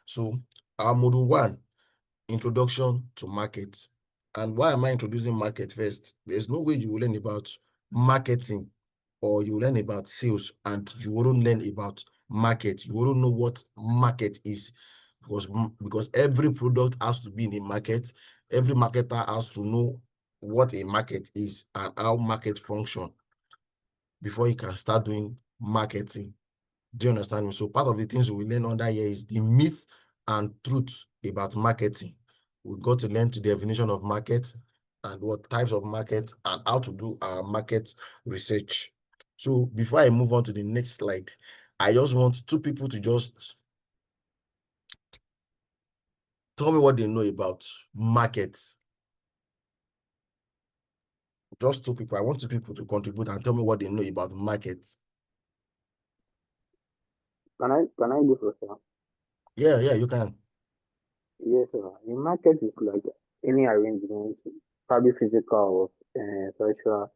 So our module 1, introduction to market. And why am I introducing market first? There's no way you will learn about marketing or you learn about sales and you won't learn about market. You won't know what market is, because every product has to be in a market. Every marketer has to know what a market is and how market function before you can start doing marketing. Do you understand me? So part of the things we learn under here is the myth and truth about marketing. We got to learn the definition of market and what types of market and how to do our market research. So before I move on to the next slide, I just want 2 people to just tell me what they know about markets. Just 2 people. I want 2 people to contribute and tell me what they know about markets. Can I go first, sir? Yeah, you can. Yes, sir. A market is like any arrangement, probably physical or virtual,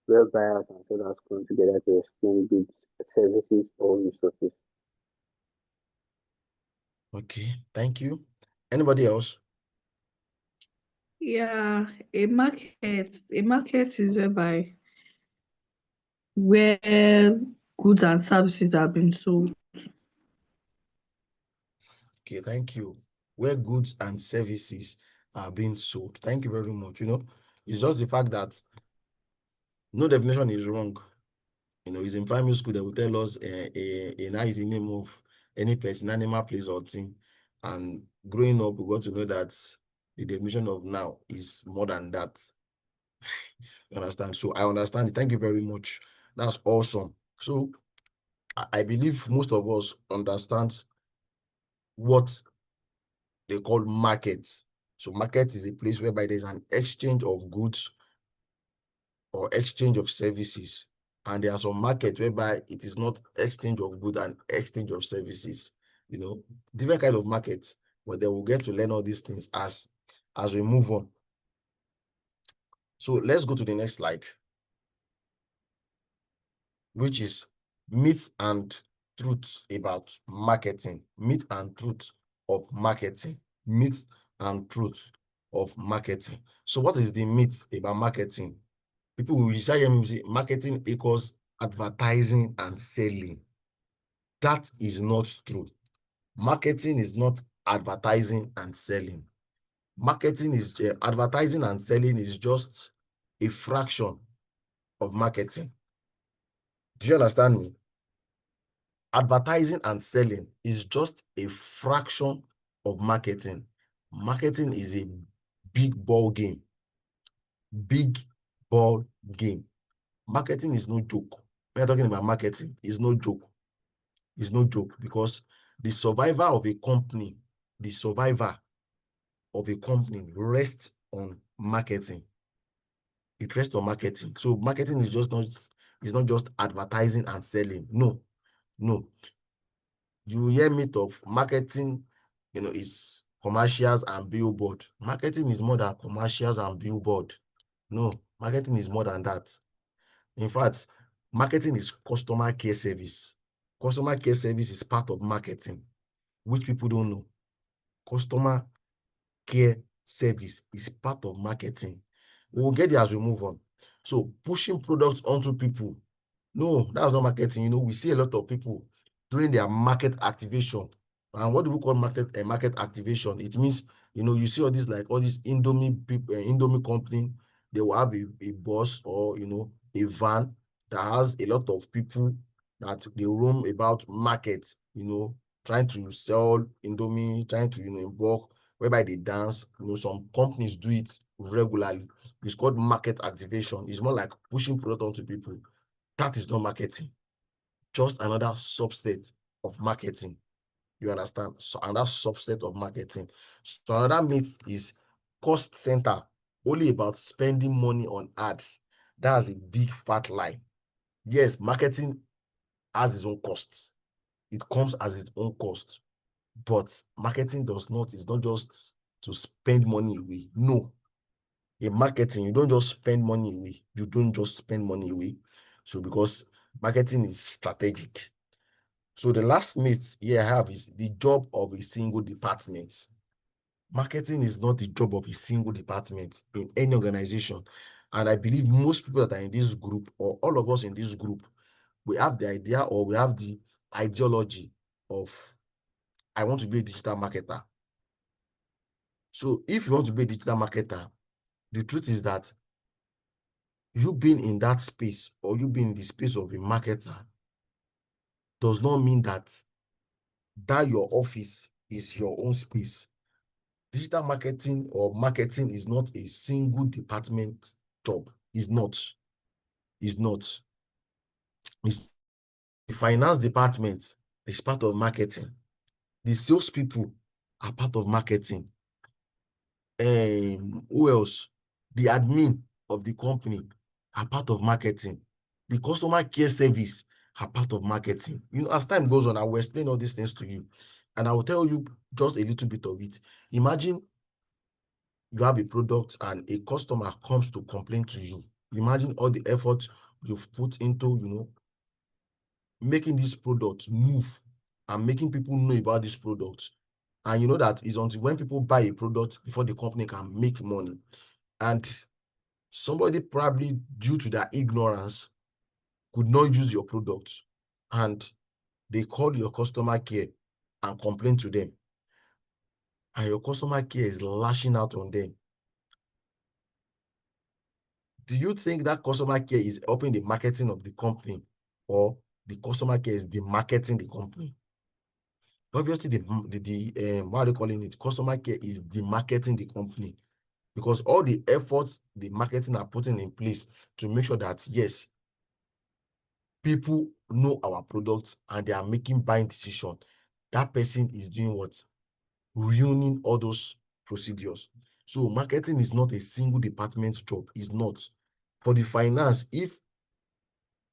where buyers and sellers come together to exchange goods, services, or resources. Okay, thank you. Anybody else? Yeah, a market is where goods and services are being sold. Okay, thank you. Where goods and services are being sold. Thank you very much. It's just the fact that no definition is wrong. It's in primary school, they will tell us a nice name of any person, animal, place, or thing. And growing up, we got to know that the definition of now is more than that. You understand? So I understand it. Thank you very much. That's awesome. So I believe most of us understand what they call market. So market is a place whereby there's an exchange of goods or exchange of services. And there are some market whereby it is not exchange of goods and exchange of services. Different kind of markets, but then we'll get to learn all these things as we move on. So let's go to the next slide, which is myth and truth about marketing. Myth and truth of marketing. Myth and truth of marketing. So what is the myth about marketing? People will hear me say marketing equals advertising and selling. That is not true. Marketing is not advertising and selling. Marketing is advertising and selling is just a fraction of marketing. Do you understand me? Advertising and selling is just a fraction of marketing. Marketing is a big ball game. Big ball game. Marketing is no joke. When you're talking about marketing, it's no joke. It's no joke, because the survivor of a company rests on marketing. It rests on marketing. So marketing is not just advertising and selling. No. You hear myth of marketing, is commercials and billboard. Marketing is more than commercials and billboard. No, marketing is more than that. In fact, marketing is customer care service. Customer care service is part of marketing, which people don't know. Customer care service is part of marketing. We will get there as we move on. So pushing products onto people. No, that's not marketing. We see a lot of people doing their market activation. And what do we call market activation? It means, you see all these Indomie people, Indomie company, they will have a bus or, a van that has a lot of people that they roam about market, trying to sell Indomie, trying to, in bulk, whereby they dance. Some companies do it regularly. It's called market activation. It's more like pushing product onto people. That is not marketing. Just another subset of marketing. You understand? So another subset of marketing. So another myth is cost center, only about spending money on ads. That's a big fat lie. Yes, marketing has its own costs. It comes as its own cost. But marketing is not just to spend money away. No. In marketing, you don't just spend money away. You don't just spend money away. So because marketing is strategic. So the last myth here I have is the job of a single department. Marketing is not the job of a single department in any organization. And I believe most people that are in this group, or all of us in this group, we have the idea or we have the ideology of, I want to be a digital marketer. So if you want to be a digital marketer, the truth is that you being in that space or you being in the space of a marketer does not mean that your office is your own space. Digital marketing or marketing is not a single department job. It's not. It's not. It's the finance department is part of marketing. The salespeople are part of marketing. Who else? The admin of the company are part of marketing. The customer care service are part of marketing. You know, as time goes on, I will explain all these things to you, and I will tell you just a little bit of it. Imagine you have a product and a customer comes to complain to you. Imagine all the effort you've put into, making this product move and making people know about this product. And you know that it's until when people buy a product before the company can make money. And somebody probably, due to their ignorance, could not use your product. And they call your customer care and complain to them. And your customer care is lashing out on them. Do you think that customer care is helping the marketing of the company, or the customer care is demarketing the company? Obviously, what are they calling it? Customer care is demarketing the company, because all the efforts the marketing are putting in place to make sure that, yes, people know our products and they are making buying decisions. That person is doing what? Ruining all those procedures. So marketing is not a single department job. It's not. For the finance, if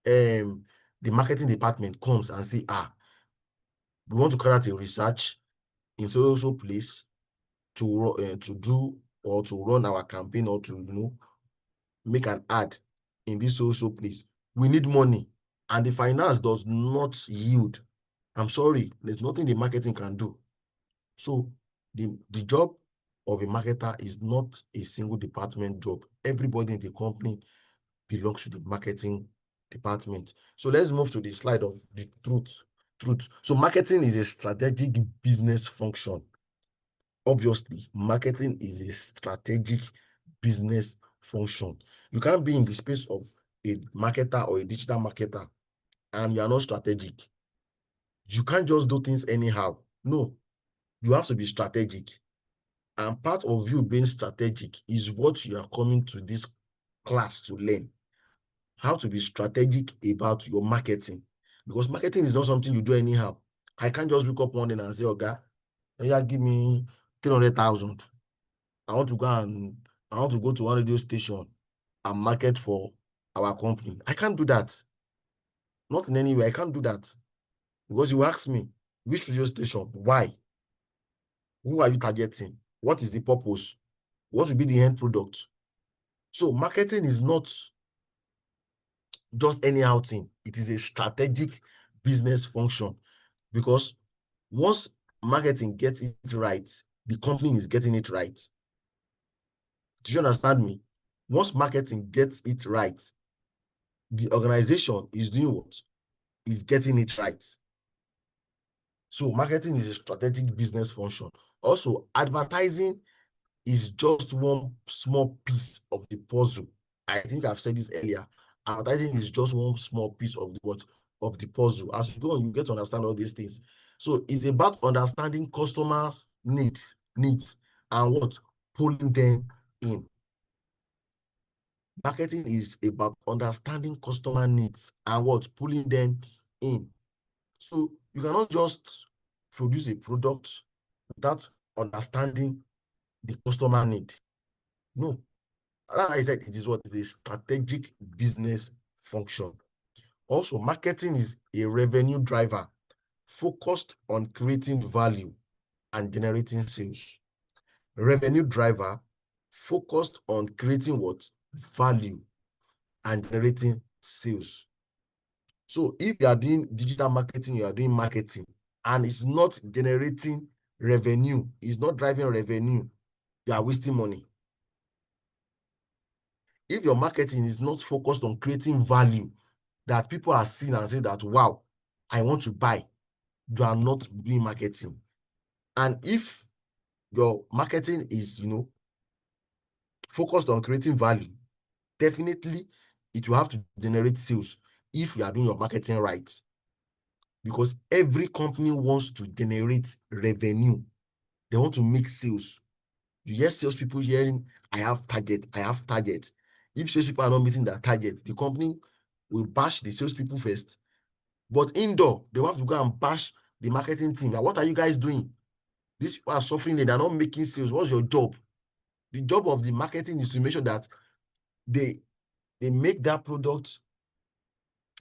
the marketing department comes and say, we want to carry out a research in so place to do or to run our campaign, or to make an ad in this so place, we need money, and the finance does not yield, I'm sorry, there's nothing the marketing can do. So the job of a marketer is not a single department job. Everybody in the company belongs to the marketing department. So let's move to the slide of the truth. So marketing is a strategic business function. Obviously, marketing is a strategic business function. You can't be in the space of a marketer or a digital marketer and you are not strategic. You can't just do things anyhow. No, you have to be strategic. And part of you being strategic is what you are coming to this class to learn. How to be strategic about your marketing. Because marketing is not something you do anyhow. I can't just wake up one day and say, okay, give me 300,000. I want to go to one radio station and market for our company. I can't do that. Not in any way. I can't do that. Because you ask me, which radio station? Why? Who are you targeting? What is the purpose? What will be the end product? So marketing is not just anyhow thing. It is a strategic business function, because once marketing gets it right, the company is getting it right. Do you understand me? Once marketing gets it right, the organization is doing what? Is getting it right. So marketing is a strategic business function. Also, advertising is just one small piece of the puzzle. I think I've said this earlier. Advertising is just one small piece of the puzzle. As you go on, you get to understand all these things. So it's about understanding customers' needs, and what? Pulling them in. Marketing is about understanding customer needs and what? Pulling them in. So you cannot just produce a product without understanding the customer need. No. Like I said, it is what is a strategic business function. Also, marketing is a revenue driver focused on creating value and generating sales. Revenue driver focused on creating what? Value and generating sales. So if you are doing digital marketing, you are doing marketing, and it's not generating revenue, it's not driving revenue, you are wasting money. If your marketing is not focused on creating value that people are seeing and say that, wow, I want to buy, you are not doing marketing. And if your marketing is, focused on creating value, definitely it will have to generate sales if you are doing your marketing right. Because every company wants to generate revenue. They want to make sales. You hear salespeople hearing, I have target, I have target. If salespeople are not meeting their target, the company will bash the salespeople first. But indoor, they will have to go and bash the marketing team. Now, what are you guys doing? These people are suffering, they are not making sales. What's your job? The job of the marketing is to make sure that they make that product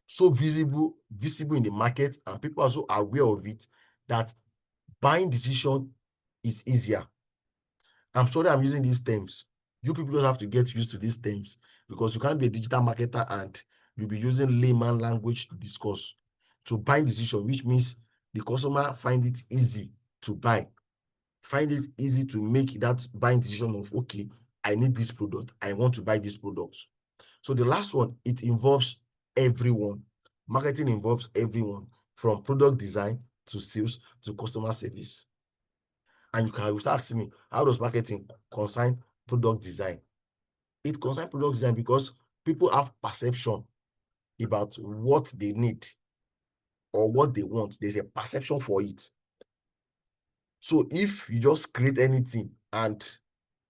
so visible in the market, and people are so aware of it that buying decision is easier. I'm sorry I'm using these terms. You people just have to get used to these terms, because you can't be a digital marketer and you'll be using layman language to discuss. To buying decision, which means the customer find it easy to buy, find it easy to make that buying decision of, okay, I need this product, I want to buy this product. So the last one, it involves everyone. Marketing involves everyone, from product design to sales to customer service. And you can start asking me, how does marketing concern product design? It concerns product design because people have perception about what they need or what they want. There's a perception for it. So if you just create anything and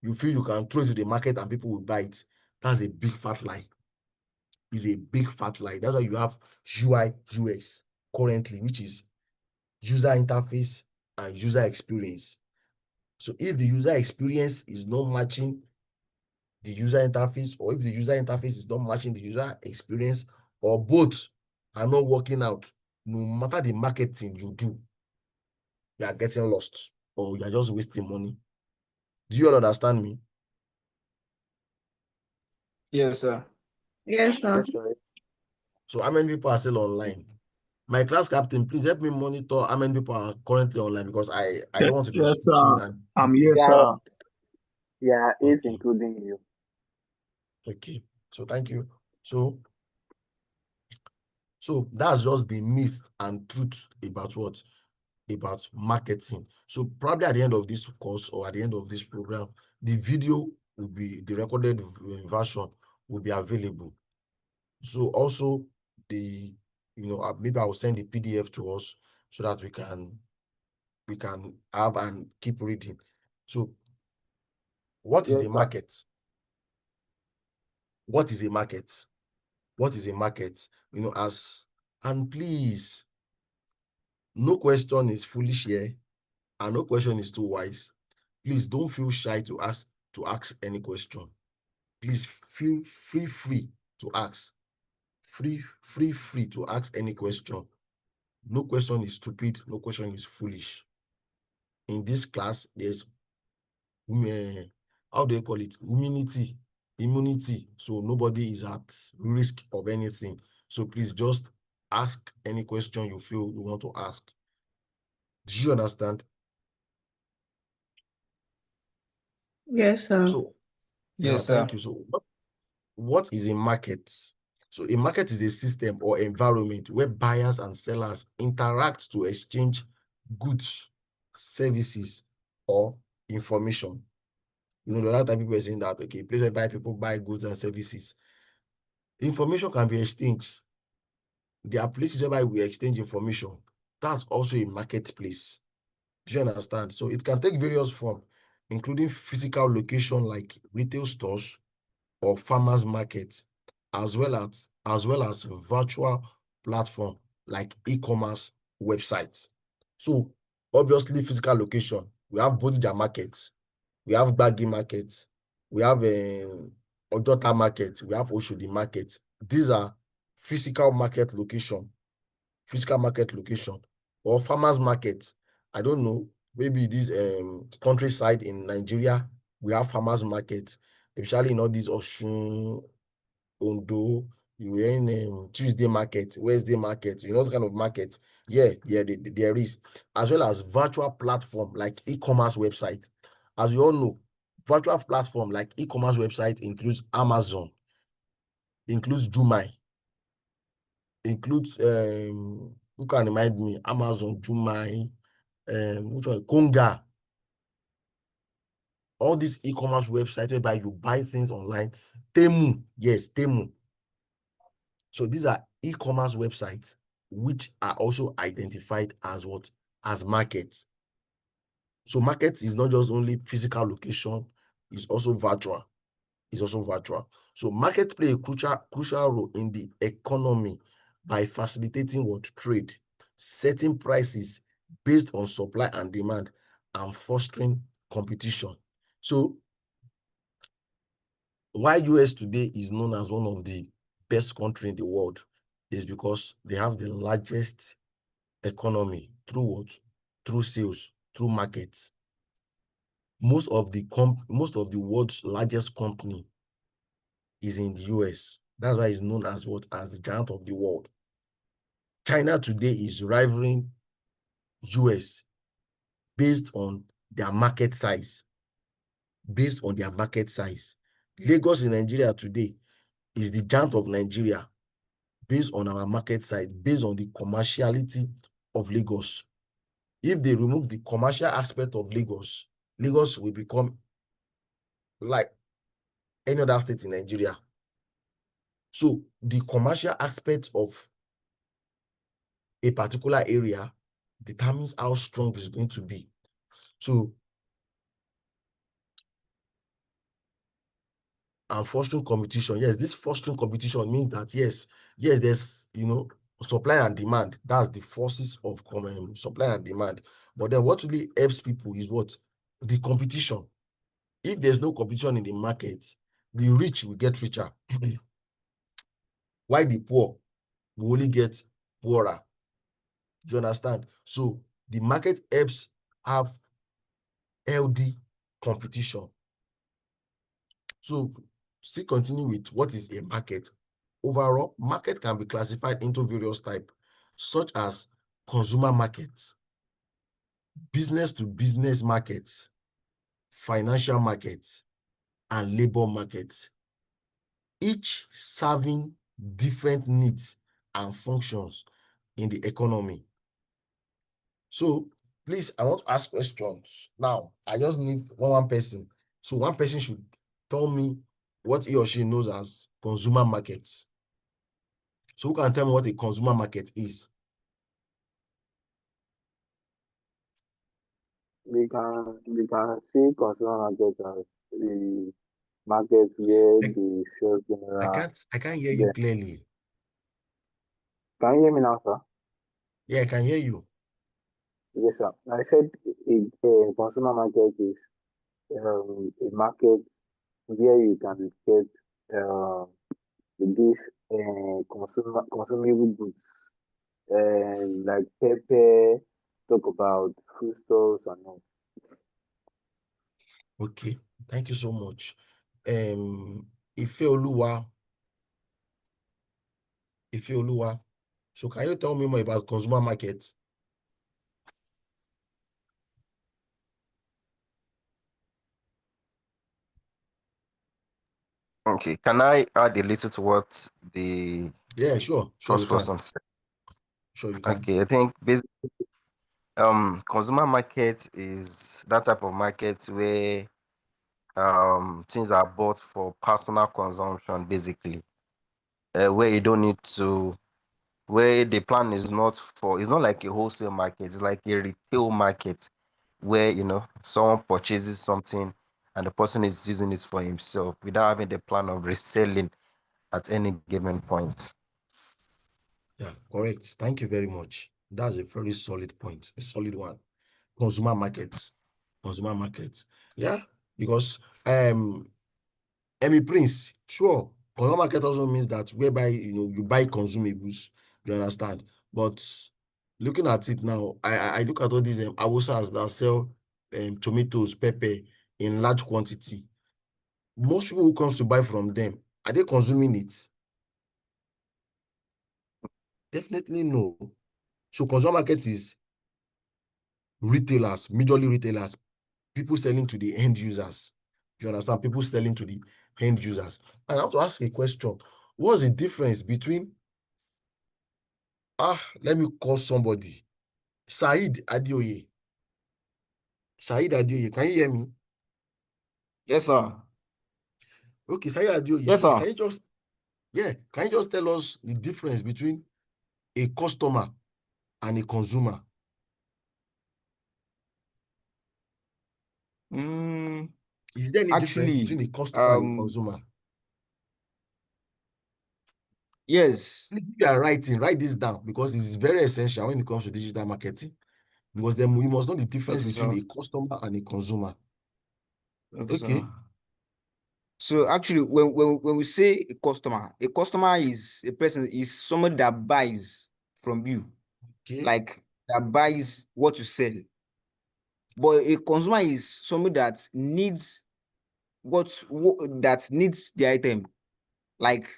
you feel you can throw it to the market and people will buy it, that's a big fat lie. It's a big fat lie. That's why you have UI, UX currently, which is user interface and user experience. So if the user experience is not matching the user interface, or if the user interface is not matching the user experience, or both are not working out, no matter the marketing you do, you are getting lost, or you are just wasting money. Do you all understand me? Yes, sir. Yes, sir. Yes, sir. So how many people are still online? My class captain, please help me monitor how many people are currently online, because I don't want to be Yes, switching sir. and I'm here, sir. Yeah, it's okay. including you. Okay, so thank you. So that's just the myth and truth about what? About marketing. So probably at the end of this course, or at the end of this program, the video will be, the recorded version will be available. So also the, maybe I will send the PDF to us so that we can have and keep reading. So what is Yes, a sir. market? What is a market? What is a market? And please, no question is foolish here, and no question is too wise. Please don't feel shy to ask any question. Please feel free to ask. Free to ask any question. No question is stupid, no question is foolish. In this class, there's how do you call it? Immunity. So nobody is at risk of anything. So please just ask any question you feel you want to ask. Do you understand? Yes, sir. So Yes, sir. thank you. So what is a market? So a market is a system or environment where buyers and sellers interact to exchange goods, services, or information. The other time people are saying that, okay, place where people buy goods and services. Information can be exchanged. There are places whereby we exchange information. That's also a marketplace. Do you understand? So it can take various forms, including physical location like retail stores or farmers markets, as well as virtual platform like e-commerce websites. So obviously physical location, we have Bodija markets, we have Gbagi markets, we have Ojota market, we have Oshodi market. These are physical market location, or farmers market. I don't know, maybe this countryside in Nigeria, we have farmers market, especially in all these Osun, Ondo, You in Tuesday market, Wednesday market, you know, what kind of market. Yeah, there is, as well as virtual platform like e-commerce website. As you all know, virtual platform like e-commerce website includes Amazon, includes Jumai, includes who can remind me? Amazon, Jumai, which one? Konga. All these e-commerce websites whereby you buy things online. Temu, yes, Temu. So these are e-commerce websites which are also identified as what? As markets. So market is not just only physical location, it's also virtual. It's also virtual. So market play a crucial role in the economy by facilitating what? Trade, setting prices based on supply and demand, and fostering competition. So why US today is known as one of the best country in the world is because they have the largest economy through what? Through sales, through markets. Most of the world's largest company is in the US. That's why it's known as what? As the giant of the world. China today is rivaling US based on their market size. Based on their market size. Lagos in Nigeria today is the giant of Nigeria based on our market size, based on the commerciality of Lagos. If they remove the commercial aspect of Lagos, Lagos will become like any other state in Nigeria. So the commercial aspect of a particular area determines how strong it's going to be. So, and fostering competition. Yes, this fostering competition means that yes, there's, you know, supply and demand. That's the forces of supply and demand. But then what really helps people is what? The competition. If there's no competition in the market, the rich will get richer. While the poor will only get poorer. Do you understand? So the market helps have healthy competition. So still continue with what is a market. Overall, market can be classified into various types, such as consumer markets, business to business markets, financial markets, and labor markets, each serving different needs and functions in the economy. So please, I want to ask questions. Now, I just need one person. So one person should tell me what he or she knows as consumer markets. So who can tell me what a consumer market is? We can see consumer market as the market where I, the sell general. I can't hear you clearly. Can you hear me now, sir? Yeah, I can hear you. Yes, sir. I said a consumer market is a market where you can get these consumable goods, like pepper, talk about foodstuffs and all. Okay, thank you so much. Ifeoluwa. So can you tell me more about consumer markets? Okay, can I add a little to what the Yeah, sure, you first can. person said? Sure, you can. Okay, I think basically, consumer market is that type of market where things are bought for personal consumption, basically, where you don't need to, where the plan is not for, it's not like a wholesale market, it's like a retail market where, you know, someone purchases something and the person is using it for himself without having the plan of reselling at any given point. Yeah, correct. Thank you very much. That's a very solid point, a solid one. Consumer markets. Yeah, because Emmy Prince, sure, consumer market also means that whereby you buy consumables, you understand. But looking at it now, I look at all these Awusas that sell tomatoes, pepper in large quantity. Most people who comes to buy from them, are they consuming it? Definitely no. So consumer market is retailers, majorly retailers, people selling to the end users. You understand? People selling to the end users. And I have to ask a question. What's the difference between, let me call somebody, Said Adioye. Said Adioye, can you hear me? Yes, sir. Okay, Said Adioye, Yes, please, sir. can you just tell us the difference between a customer and a consumer? Is there any difference between Actually, a customer and a consumer? yes. If you are writing, write this down because it's very essential when it comes to digital marketing. Because then we must know the difference Okay, between sir. a customer and a consumer. Okay, Okay. sir. So actually, when we say a customer is a person, is someone that buys from you, Okay. like that buys what you sell. But a consumer is someone that needs that needs the item, like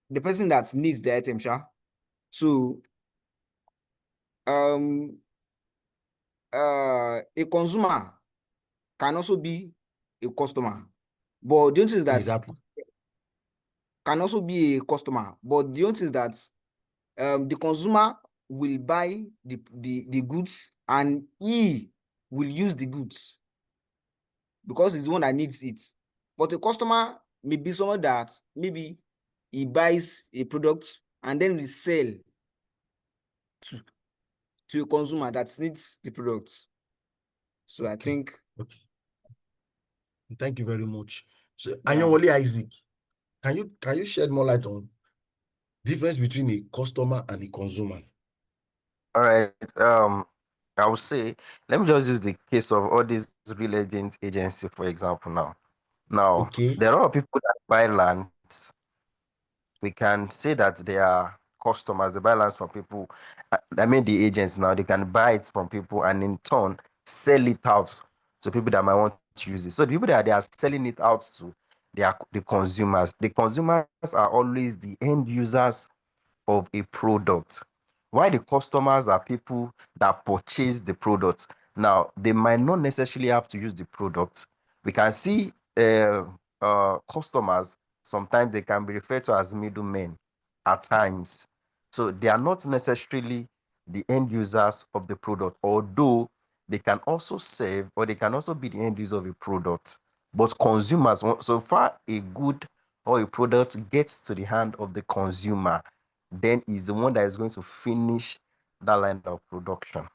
the person that needs the item, sure. So a consumer can also be a customer, but the only thing is that Exactly. can also be a customer, but the only thing is that the consumer will buy the goods and he will use the goods because he's the one that needs it. But a customer may be someone that maybe he buys a product and then resell to a consumer that needs the product. So I Okay. think Okay. Thank you very much. So yeah. Anyawole Isaac, can you shed more light on difference between a customer and a consumer? All right. I would say, let me just use the case of all these real estate agency, for example. Now, Okay. there are a lot of people that buy lands. We can say that they are customers. They buy lands from people. I mean, the agents now, they can buy it from people and in turn sell it out to people that might want to use it. So the people that they are selling it out to, they are the consumers. The consumers are always the end users of a product. Why the customers are people that purchase the product. Now, they might not necessarily have to use the product. We can see customers, sometimes they can be referred to as middlemen at times. So they are not necessarily the end users of the product, although they can also serve or they can also be the end user of a product. But consumers, so far a good or a product gets to the hand of the consumer, then is the one that is going to finish that line of production.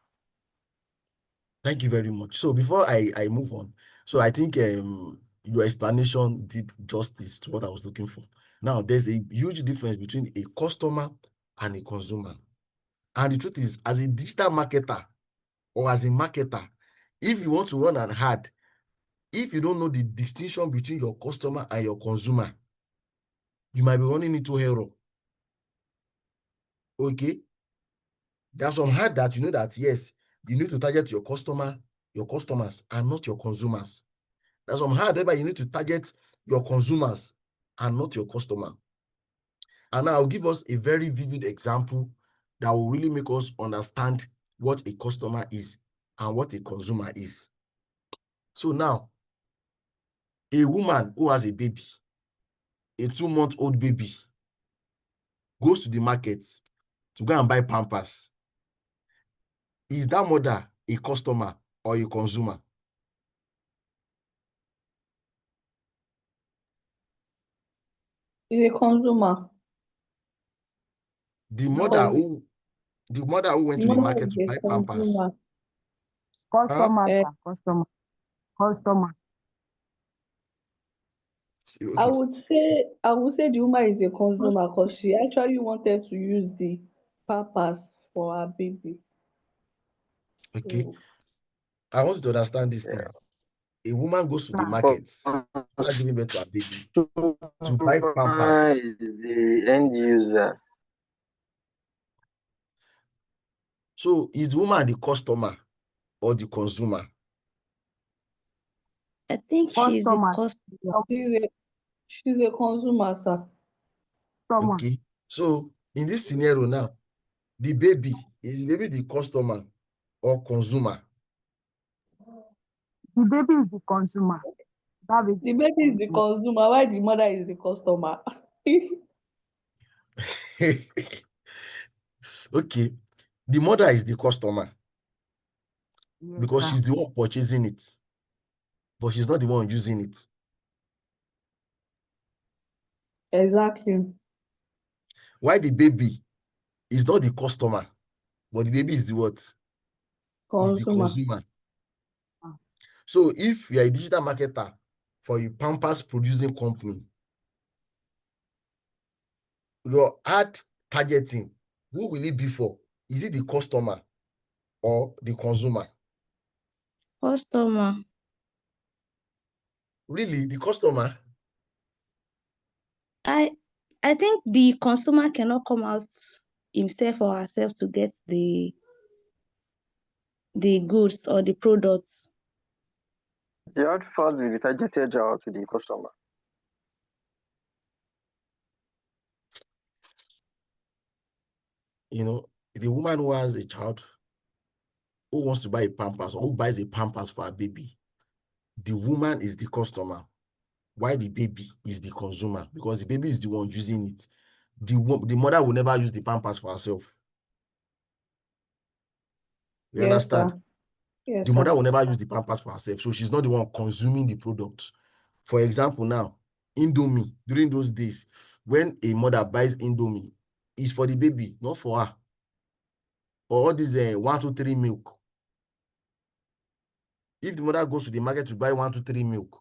Thank you very much. So before I move on, so I think your explanation did justice to what I was looking for. Now, there's a huge difference between a customer and a consumer. And the truth is, as a digital marketer or as a marketer, if you want to run an ad, if you don't know the distinction between your customer and your consumer, you might be running into error. Okay? There are some ad that you know that, yes, you need to target your customers, and not your consumers. There's some ad whereby you need to target your consumers and not your customer. And now I'll give us a very vivid example that will really make us understand what a customer is and what a consumer is. So now, a woman who has a baby, a 2-month-old baby, goes to the market to go and buy Pampers. Is that mother a customer or a consumer? Is a consumer. The mother Because who went the to the mother market is to a buy Pampers. consumer. Customer, Eh, sir. Customer. I Okay, would say the woman is a consumer because she actually wanted to use the Pampers for her baby. okay. So I want you to understand this thing. A woman goes to the market after giving birth to her baby to buy Customer Pampers. is the end user. So is the woman the customer or the consumer? I think she's a Customer. customer. she's a consumer, sir. Customer. Okay. So In this scenario now, the baby, is the baby the customer or consumer? The baby is the consumer. That baby The is baby is the consumer. consumer, while the mother is the customer. Okay, the mother is the customer Yes, because sir. she's the one purchasing it, but she's not the one using it. Exactly. Why the baby is not the customer, but the baby is the what? Is the Consumer. consumer. Ah. So if you are a digital marketer for a Pampers producing company, your ad targeting, who will it be for? Is it the customer or the consumer? Customer. Really, the customer? I think the consumer cannot come out himself or herself to get the goods or the products. The ad first will be targeted out to the customer. You know, the woman who has a child, who wants to buy a Pampers or who buys a Pampers for a baby, the woman is the customer, while the baby is the consumer, because the baby is the one using it. The mother will never use the Pampers for herself. You Yes, understand? sir. Yes, The mother sir. will never use the Pampers for herself, so she's not the one consuming the product. For example, now, Indomie, during those days, when a mother buys Indomie, it's for the baby, not for her. Or all these 1, 2, 3 milk. If the mother goes to the market to buy 1, 2, 3 milk,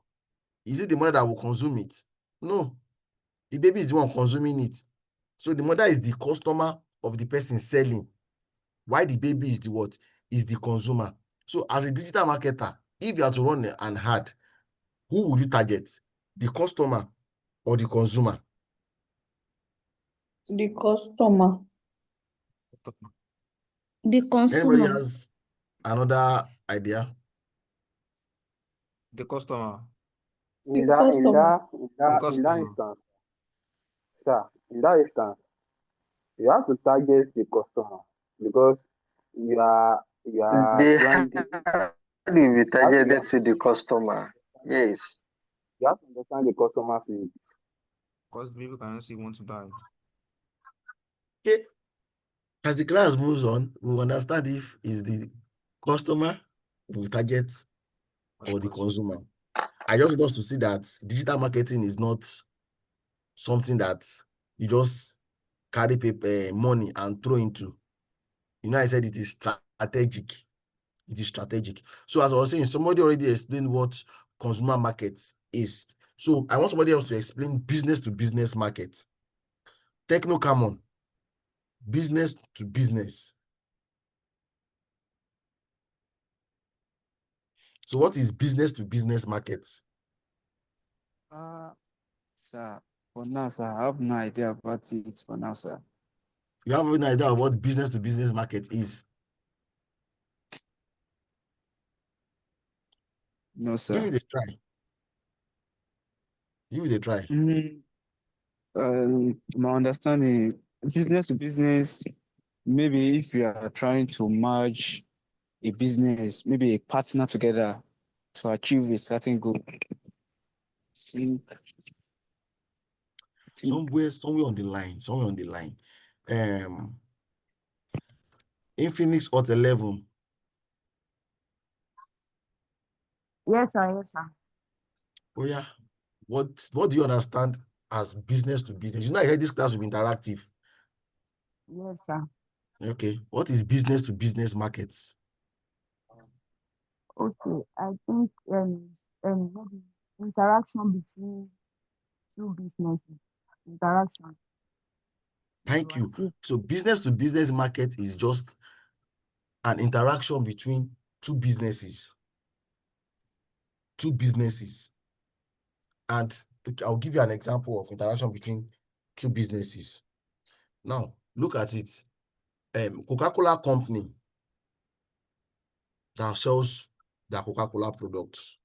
is it the mother that will consume it? No. The baby is the one consuming it. So the mother is the customer of the person selling. Why the baby is the what? Is the consumer. So as a digital marketer, if you are to run an ad, who would you target? The customer or the consumer? The customer. The Anybody consumer. has another idea? The customer. The customer. The In customer. that instance, sir, in that instance, you have to target the customer because you are The branding. ad will be You targeted to the customer. Yes. you have to understand the customer's needs. Because people can also want to buy. Okay. As the class moves on, we understand if it's the customer we target or the consumer. I just want us to see that digital marketing is not something that you just carry paper, money and throw into. You know, I said it is strategic. It is strategic. So as I was saying, somebody already explained what consumer market is. So I want somebody else to explain business to business market. Techno, come on. Business to business. So what is business to business market? Sir, for now, sir, I have no idea about it for now, sir. You have an idea of what business to business market is? No, Give sir. it a try. Give it a try. My understanding, business to business, maybe if you are trying to merge a business, maybe a partner together to achieve a certain goal. I think Somewhere on the line. Infinix Hot 11. Yes, sir. Yes, sir. Oh yeah. What do you understand as business to business? You know, I heard this class will be interactive. Yes, sir. Okay. What is business to business markets? Okay. I think maybe interaction between two businesses. Interaction Thank to you. achieve. So business to business market is just an interaction between two businesses. Two businesses. And I'll give you an example of interaction between two businesses. Now, look at it. Coca-Cola company that sells their Coca-Cola products.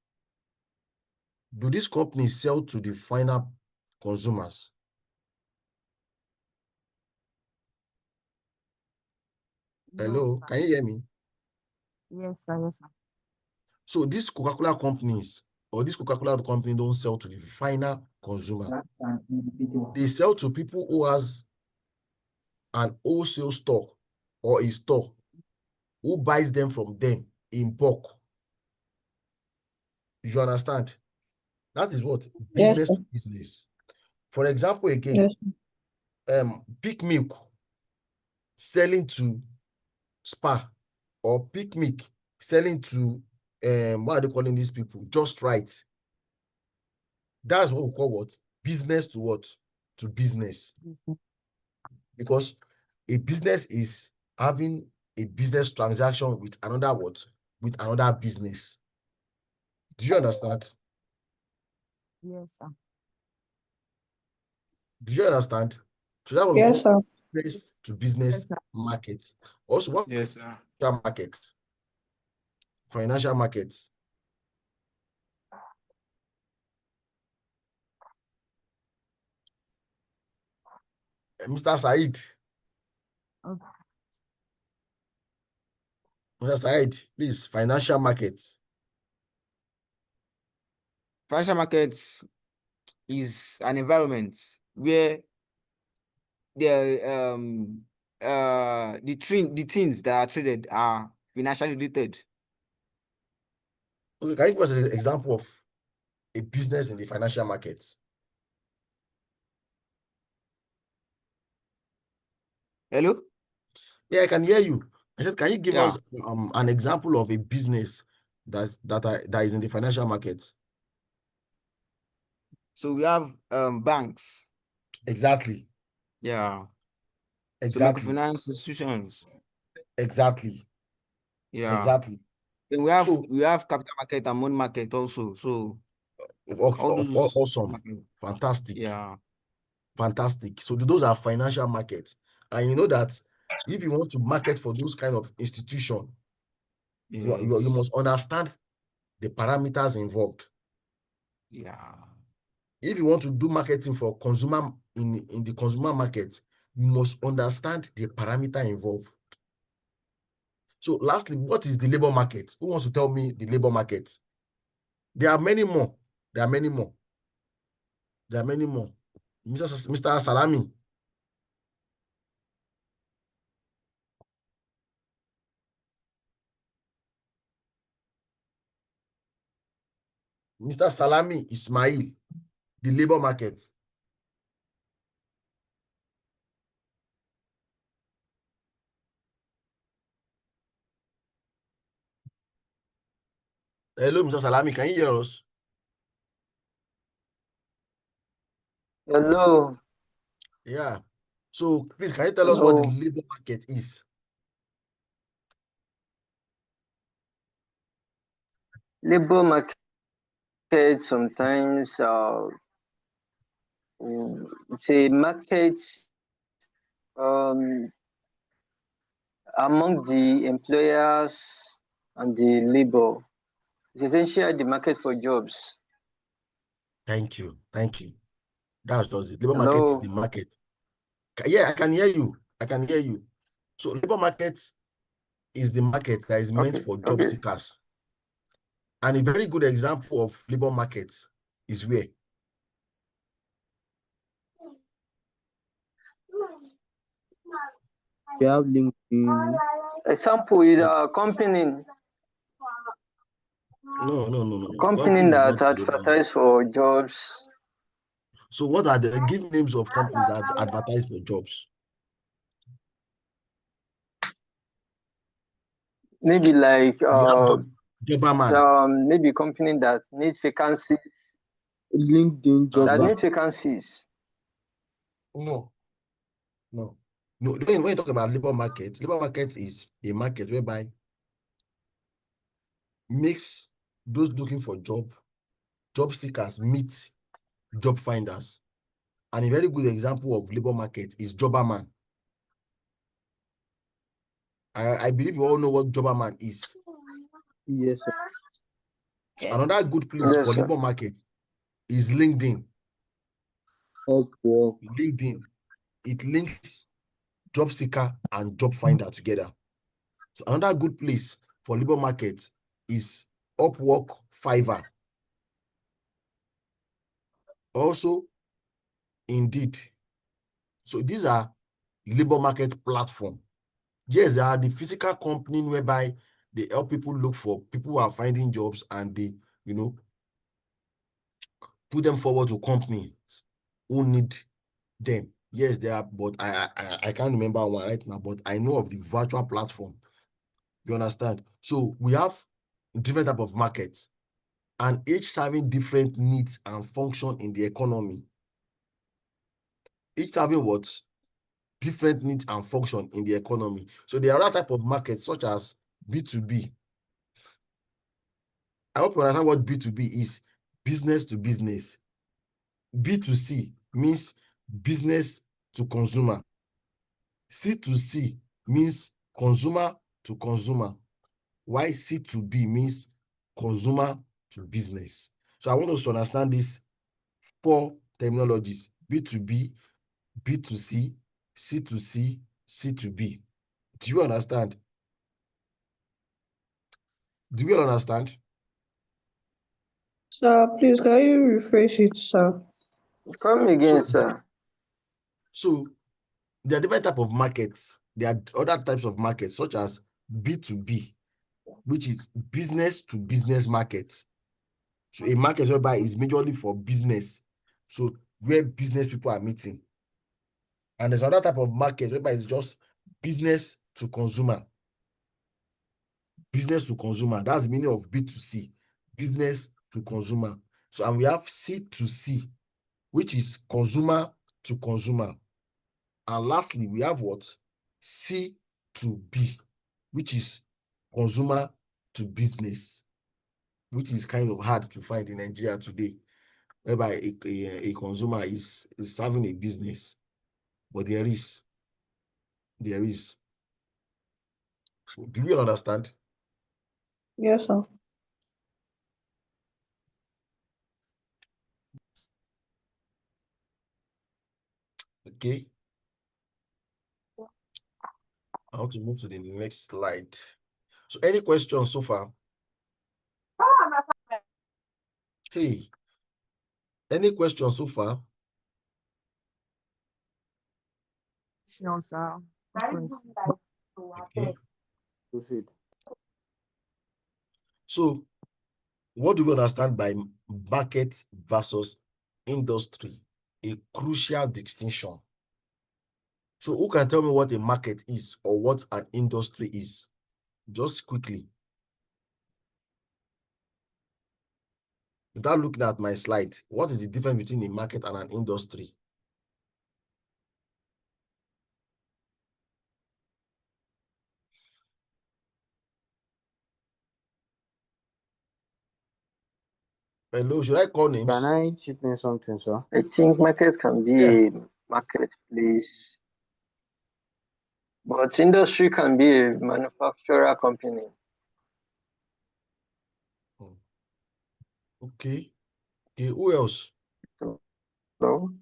Do these companies sell to the final consumers? Hello, sir. can you hear me? Yes, sir. Yes, sir. So these Coca-Cola companies or this Coca-Cola company don't sell to the final consumer. They sell to people who has an wholesale store or a store who buys them from them in bulk. You understand? That is what Yes, business sir. to business. For example, again, Yes. Peak Milk selling to Spa or Peak Milk selling to what are they calling these people? Just Right. That's what we call what? Business to what? To business. Business. Because a business is having a business transaction with another what? With another business. Do you understand? Yes, sir. Do you understand? So that's what we Yes, call sir. business to Yes, business sir. market. Also, what Yes, sir. market? Financial market. Mr. Said. Okay. Mr. Said, please, financial market. Financial markets is an environment where the things that are traded are financially related. Okay, can you give us an example of a business in the financial market? Hello? Yeah, I can hear you. I said, can you give Yeah. us an example of a business that is in the financial market? So we have banks. Exactly. Yeah. So Exactly. microfinance institutions. Exactly. Yeah. Exactly. Then So, we have capital market and money market also. So all those awesome. market. Fantastic. Yeah. Fantastic. So those are financial markets. And you know that if you want to market for those kind of institution, you Yes. must understand the parameters involved. Yeah. If you want to do marketing for consumer in the consumer market, you must understand the parameter involved. So lastly, what is the labor market? Who wants to tell me the labor market? There are many more. There are many more. There are many more. Mr. Salami. Mr. Salami Ismail, the labor market. Hello, Mr. Salami, can you hear us? Hello. Yeah. So please, can you tell us what the labor market is? Labor market sometimes it's a market among the employers and the labor. It's essentially the market for jobs. Thank you. Thank you. That's just it. Labor market is Hello. the market. Yeah, I can hear you. I can hear you. So labor market is the market that is meant for job seekers. And a very good example of labor market is where? You have LinkedIn. Example is a company. No. Company Company is that not labor market. advertise for jobs. So what are the give names of companies that advertise for jobs? Maybe like maybe company that needs vacancies. LinkedIn job That bank. needs vacancies. No. When you talk about labor market is a market whereby makes those looking for job seekers meet job finders. And a very good example of labor market is Jobberman. I believe you all know what Jobberman is. Yes, sir. Yes. Another good place for labor market is LinkedIn. Upwork. LinkedIn. It links job seeker and job finder together. So another good place for labor market is Upwork, Fiverr. Also, Indeed. So these are labor market platform. Yes, there are the physical company whereby they help people look for people who are finding jobs and they, put them forward to companies who need them. Yes, there are, but I can't remember one right now, but I know of the virtual platform. You understand? So we have different type of markets and each serving different needs and function in the economy. Each having what? Different needs and function in the economy. So there are other type of markets such as B2B. I hope you understand what B2B is. Business to business. B2C means business to consumer. C2C means consumer to consumer. While C2B means consumer to business. So I want us to understand these 4 terminologies: B2B, B2C, C2C, C2B. Do you understand? Do you understand? Sir, please, can you refresh it, sir? Come again, sir. So there are different types of markets. There are other types of markets such as B2B, which is business to business market. So a market whereby is majorly for business. So where business people are meeting. And there's another type of market whereby it's just business to consumer. Business to consumer. That's the meaning of B2C. Business to consumer. So and we have C2C, which is consumer to consumer. And lastly, we have what? C2B, which is consumer to business, which is kind of hard to find in Nigeria today, whereby a consumer is serving a business, but there is. So do you understand? Yes, sir. Okay. I want to move to the next slide. So any questions so far? Hey, any questions so far? Sure, sir. Okay. Proceed. So what do we understand by market versus industry? A crucial distinction. So who can tell me what a market is or what an industry is? Just quickly. Without looking at my slide, what is the difference between a market and an industry? Hello, should I call names? Can I chip in something, sir? I think market can be a marketplace, but industry can be a manufacturer company. Okay. Okay, who else? So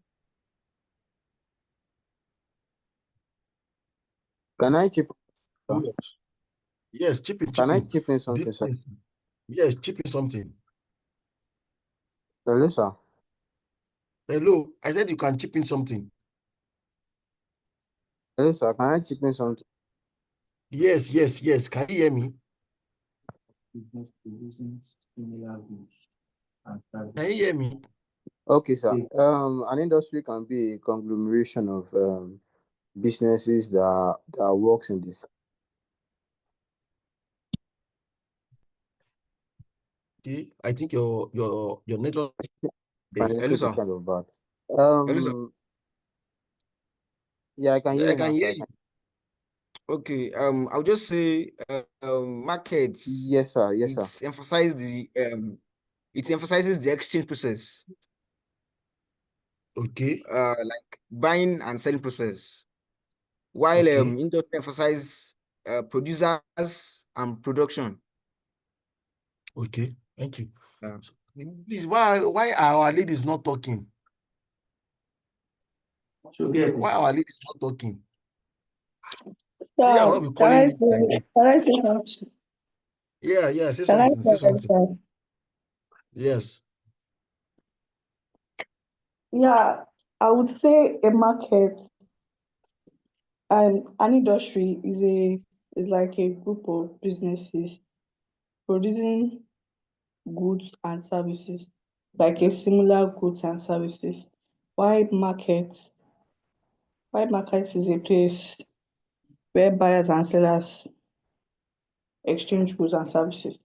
Can I chip in? Who else? Yes, chip in. Can I chip in something, sir? Yes, chip in something. Hello, sir. Hello, I said you can chip in something. Hello, sir. Can I chip in something? Yes. Can you hear me? Business producing similar goods and services. Can you hear me? Okay, sir. An industry can be a conglomeration of businesses that works in this. Okay, I think your network. My Hello, network is sir. kind of bad. Hello, sir. Yeah, I can hear I you now, can hear sir. you. Okay. I'll just say markets. Yes, sir. Yes, sir. It emphasizes the exchange process. Okay. Like buying and selling process. While Okay. industry emphasizes producers and production. Okay, thank you. So, please, why are our ladies not talking? Why are our ladies not talking? See, I will not be calling you like this. Can I say something? Yeah, say Can I something, say something. say Yes. Yeah, I would say a market and an industry is like a group of businesses producing goods and services, like a similar goods and services. Why market? Why market is a place where buyers and sellers exchange goods and services.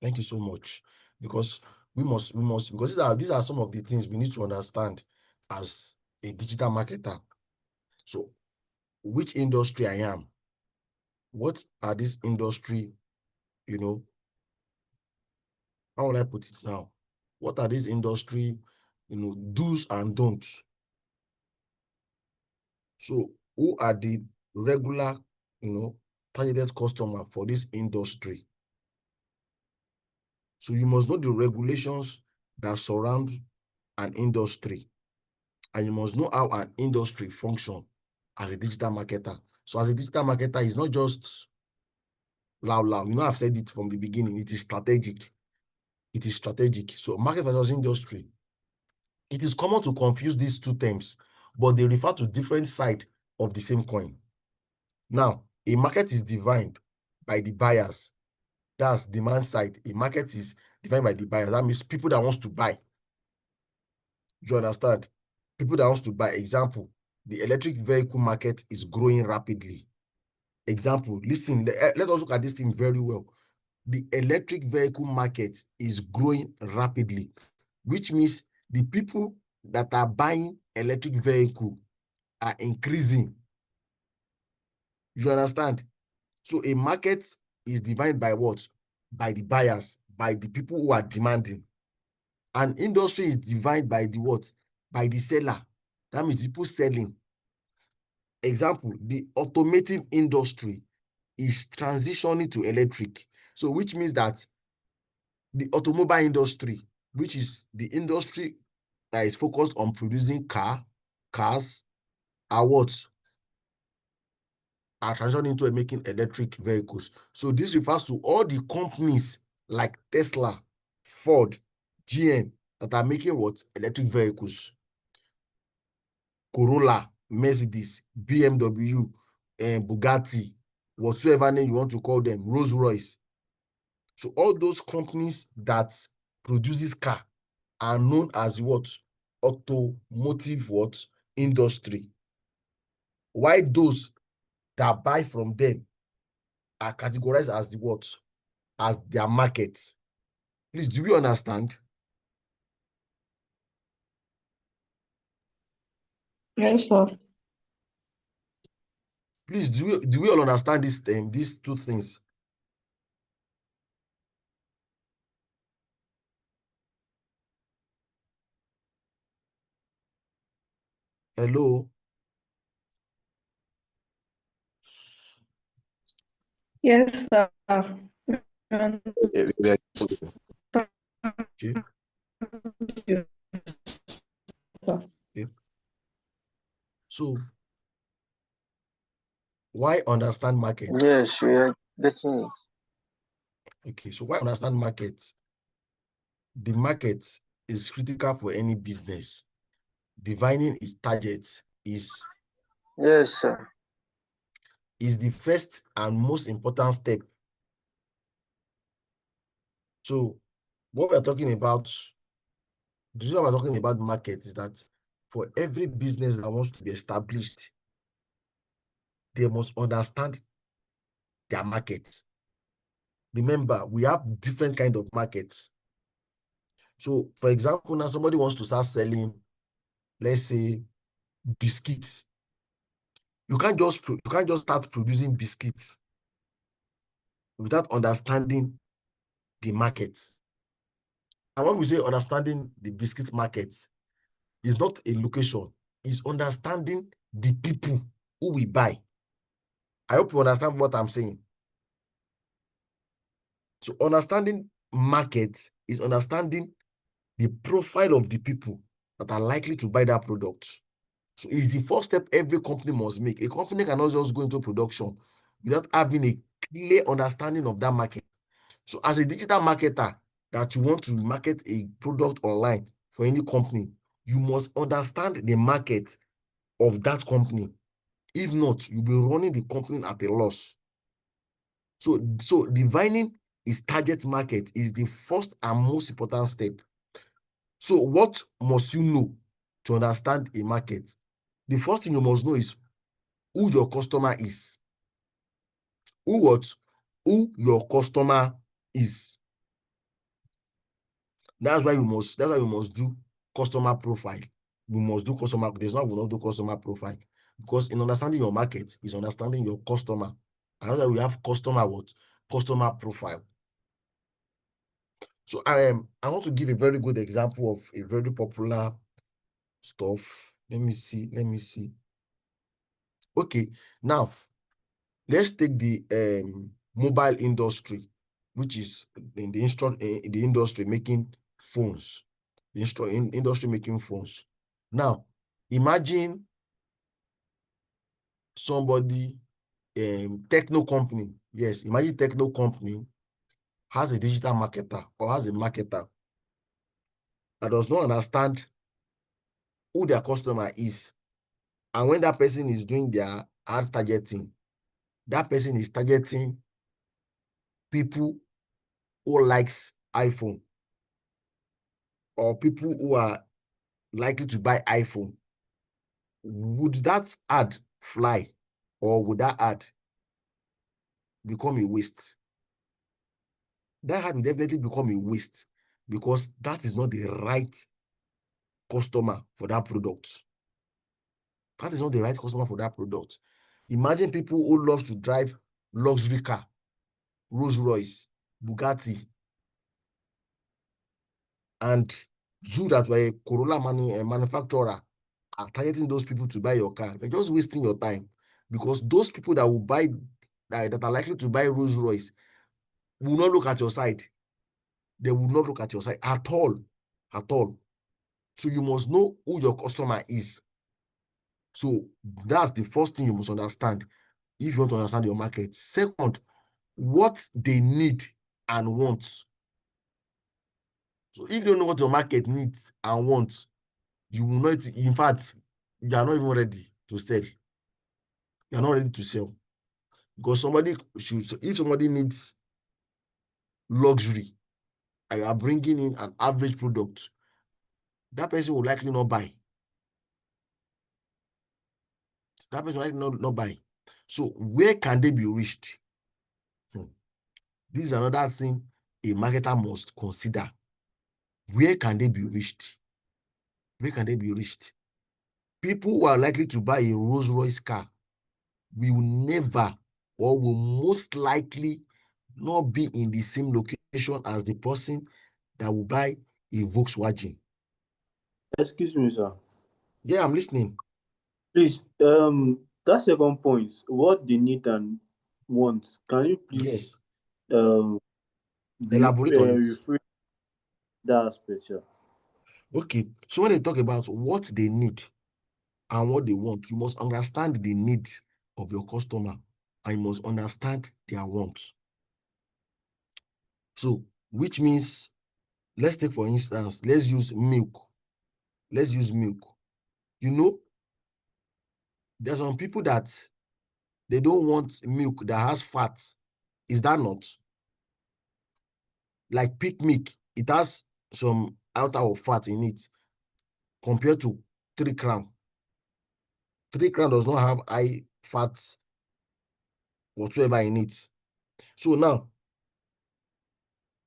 Thank you so much. Because because these are some of the things we need to understand as a digital marketer. So, which industry I am? What are this industry, how will I put it now? What are these industry, do's and don'ts? So, who are the regular, targeted customer for this industry? So you must know the regulations that surround an industry, and you must know how an industry function as a digital marketer. So as a digital marketer, it's not just loud. I've said it from the beginning. It is strategic. It is strategic. So market versus industry. It is common to confuse these two terms, but they refer to different sides of the same coin. Now, a market is defined by the buyers. That's demand side. A market is defined by the buyers. That means people that wants to buy. You understand? People that wants to buy. Example, the electric vehicle market is growing rapidly. Example, listen, let us look at this thing very well. The electric vehicle market is growing rapidly, which means the people that are buying electric vehicle are increasing. You understand? So a market is defined by what? By the buyers, by the people who are demanding. An industry is defined by the what? By the seller. That means people selling. Example, the automotive industry is transitioning to electric. So which means that the automobile industry, which is the industry that is focused on producing cars, are what? Are transitioning into making electric vehicles. So this refers to all the companies like Tesla, Ford, GM that are making what? Electric vehicles. Corolla, Mercedes, BMW, Bugatti, whatsoever name you want to call them, Rolls-Royce. So all those companies that produces car are known as what? Automotive what? Industry. Why those that buy from them are categorized as the what? As their market. Please, do we understand? Yes, sir. Please, do we all understand these two things? Hello? Yes, sir. Okay. Okay. So, why understand markets? Yes, we are getting it. Okay, so why understand markets? The market is critical for any business. Defining its target is Yes, sir. the first and most important step. So, what we're talking about, the reason we're talking about market is that for every business that wants to be established, they must understand their market. Remember, we have different kind of markets. So, for example, now somebody wants to start selling, let's say, biscuits. You can't just start producing biscuits without understanding the market. And when we say understanding the biscuit market, it's not a location, it's understanding the people who will buy. I hope you understand what I'm saying. So understanding market is understanding the profile of the people that are likely to buy that product. So it's the first step every company must make. A company cannot just go into production without having a clear understanding of that market. So as a digital marketer that you want to market a product online for any company, you must understand the market of that company. If not, you'll be running the company at a loss. So divining its target market is the first and most important step. So what must you know to understand a market? The first thing you must know is who your customer is. Who your customer is. That's why you must do customer profile. We must do customer. There's no we not do customer profile, because in understanding your market is understanding your customer. Another we have customer profile. So I want to give a very good example of a very popular stuff. Let me see. Okay, now let's take the mobile industry, which is in the industry making phones. The industry making phones. Now, imagine somebody, techno company. Yes, imagine techno company has a digital marketer or has a marketer that does not understand who their customer is. And when that person is doing their ad targeting, that person is targeting people who likes iPhone or people who are likely to buy iPhone. Would that ad fly, or would that ad become a waste? That ad will definitely become a waste, because that is not the right customer for that product. That is not the right customer for that product. Imagine people who love to drive luxury car, Rolls Royce, Bugatti, and you that were a Corolla manufacturer are targeting those people to buy your car. You're just wasting your time, because those people that will buy, that are likely to buy Rolls Royce, will not look at your side. They will not look at your side at all. So you must know who your customer is. So that's the first thing you must understand if you want to understand your market. Second, what they need and want. So if you don't know what your market needs and wants, you will not, in fact, you are not even ready to sell. You are not ready to sell. Because if somebody needs luxury and you are bringing in an average product, that person will likely not buy. That person will likely not buy. So where can they be reached? This is another thing a marketer must consider. Where can they be reached? Where can they be reached? People who are likely to buy a Rolls Royce car will never, or will most likely not be in the same location as the person that will buy a Volkswagen. Excuse me, sir. Yeah, I'm listening. Please, that second point, what they need and want, can you please elaborate on it? rephrase that aspect, sir? Okay, so when they talk about what they need and what they want, you must understand the needs of your customer and you must understand their wants. So, which means, let's take for instance, let's use milk. You know, there's some people that they don't want milk that has fat. Is that not? Like Peak Milk, it has some outer of fat in it compared to 3 Crown. 3 Crown does not have high fat whatsoever in it. So now,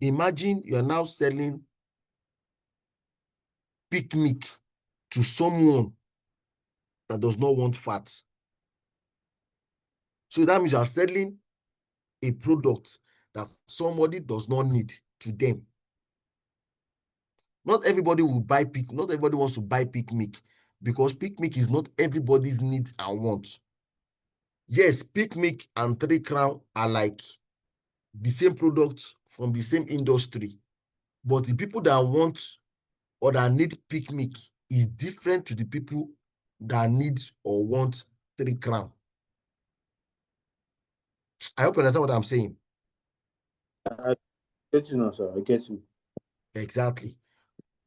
imagine you are now selling Peak Milk to someone that does not want fat. So that means you are selling a product that somebody does not need to them. Not everybody will buy Peak. Not everybody wants to buy Peak Milk, because Peak Milk is not everybody's needs and wants. Yes, Peak Milk and 3 Crown are like the same products from the same industry, but the people that want or that need Peak Milk is different to the people that needs or wants 3 crown. I hope you understand what I'm saying. I get you now, sir. I get you. Exactly.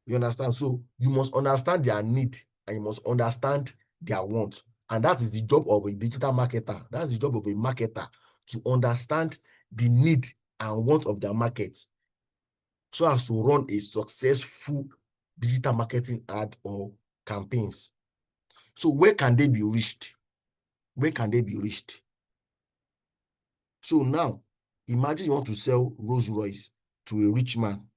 You understand? So you must understand their need and you must understand their want. And that is the job of a digital marketer. That's the job of a marketer, to understand the need and want of their market so as to run a successful digital marketing ad or campaigns. So where can they be reached? Where can they be reached? So now, imagine you want to sell Rolls Royce to a rich man.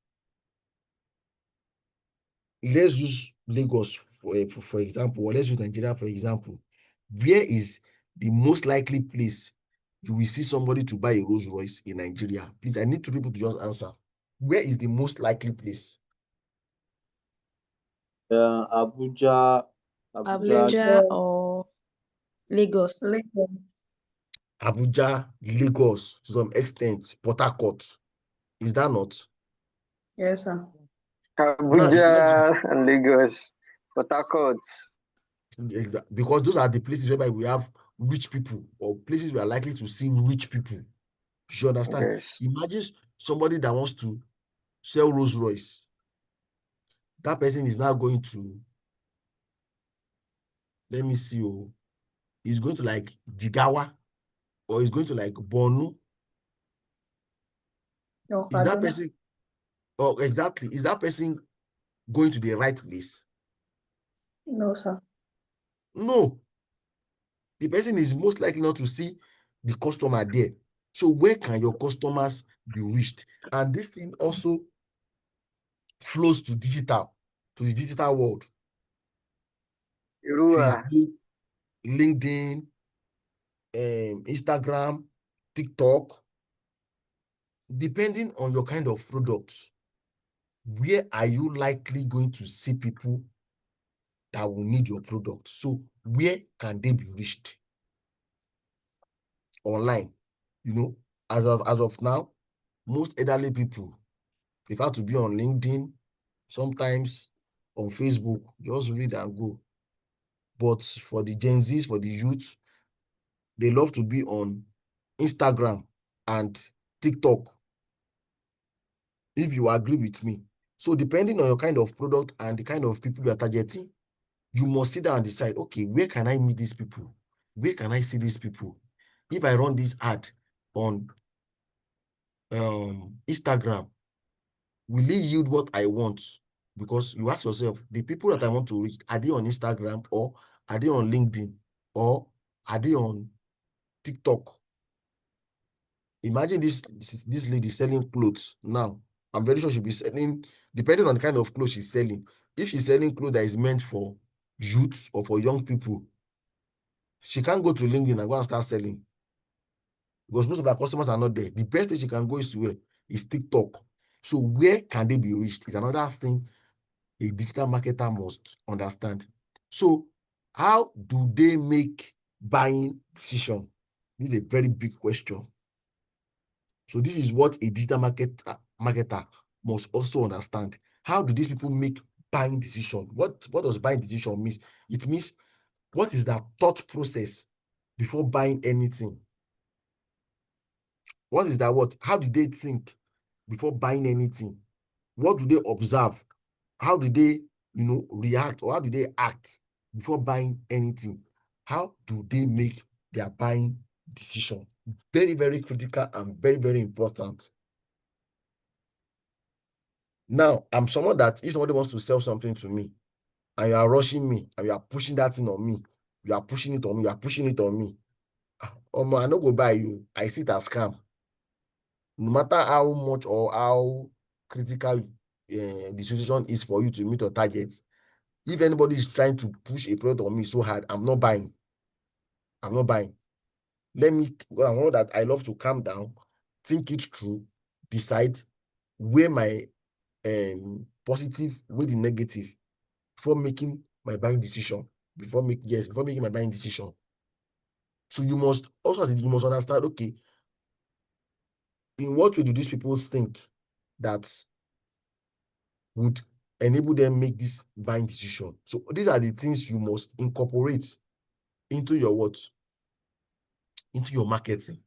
Let's use Lagos for example, or let's use Nigeria for example. Where is the most likely place you will see somebody to buy a Rolls Royce in Nigeria? Please, I need 2 people to just answer. Where is the most likely place? Abuja, Abuja or Lagos. Lagos. Abuja, Lagos, to some extent, Port Harcourt. Is that not? Yes, sir. Now, Abuja and Lagos, Port Harcourt. because those are the places whereby we have rich people, or places we are likely to see rich people. You understand? Yes. Imagine somebody that wants to sell Rolls Royce. That person is now going to, let me see, he's going to like Jigawa, or he's going to like Borno. No, Is that Kaduna. person, or exactly, is that person going to the right place? No, sir. No. The person is most likely not to see the customer there. So where can your customers be reached? And this thing also flows to the digital world. Irua. Facebook, LinkedIn, Instagram, TikTok. Depending on your kind of product, where are you likely going to see people that will need your product? So where can they be reached? Online. You know, as of now, most elderly people prefer to be on LinkedIn, sometimes on Facebook, just read and go. But for the Gen Zs, for the youth, they love to be on Instagram and TikTok, if you agree with me. So depending on your kind of product and the kind of people you are targeting, you must sit down and decide, okay, where can I meet these people? Where can I see these people? If I run this ad on Instagram, will it yield what I want? Because you ask yourself, the people that I want to reach, are they on Instagram, or are they on LinkedIn, or are they on TikTok? Imagine this lady selling clothes now. I'm very sure she'll be selling, depending on the kind of clothes she's selling. If she's selling clothes that is meant for youths or for young people, she can't go to LinkedIn and go and start selling, because most of her customers are not there. The best place she can go is to where? Is TikTok. So where can they be reached is another thing a digital marketer must understand. So how do they make buying decision? This is a very big question. So this is what a digital marketer must also understand. How do these people make buying decision? What does buying decision mean? It means, what is that thought process before buying anything? What is that what? How do they think before buying anything? What do they observe? How do they, react, or how do they act before buying anything? How do they make their buying decision? Very, very critical and very, very important. Now, I'm someone that if somebody wants to sell something to me and you are rushing me and you are pushing that thing on me, you are pushing it on me, I no go buy you. I see it as scam. No matter how much or how critical the situation is for you to meet your targets, if anybody is trying to push a product on me so hard, I'm not buying. I'm not buying. Let me, I know that I love to calm down, think it through, decide where my positive, where the negative, before making my buying decision. Before making my buying decision. So you must also, you must understand, okay, in what way do these people think that would enable them make this buying decision. So these are the things you must incorporate into your what? Into your marketing.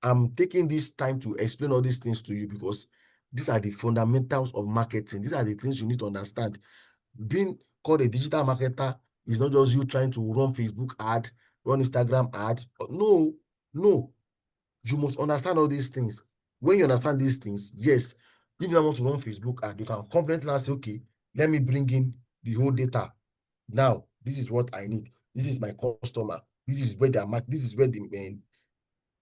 I'm taking this time to explain all these things to you because these are the fundamentals of marketing. These are the things you need to understand. Being called a digital marketer is not just you trying to run Facebook ad, run Instagram ad. No. You must understand all these things. When you understand these things, yes, if you want to run Facebook ad, you can confidently say, okay, let me bring in the whole data. Now, this is what I need. This is my customer. This is where they are. This is where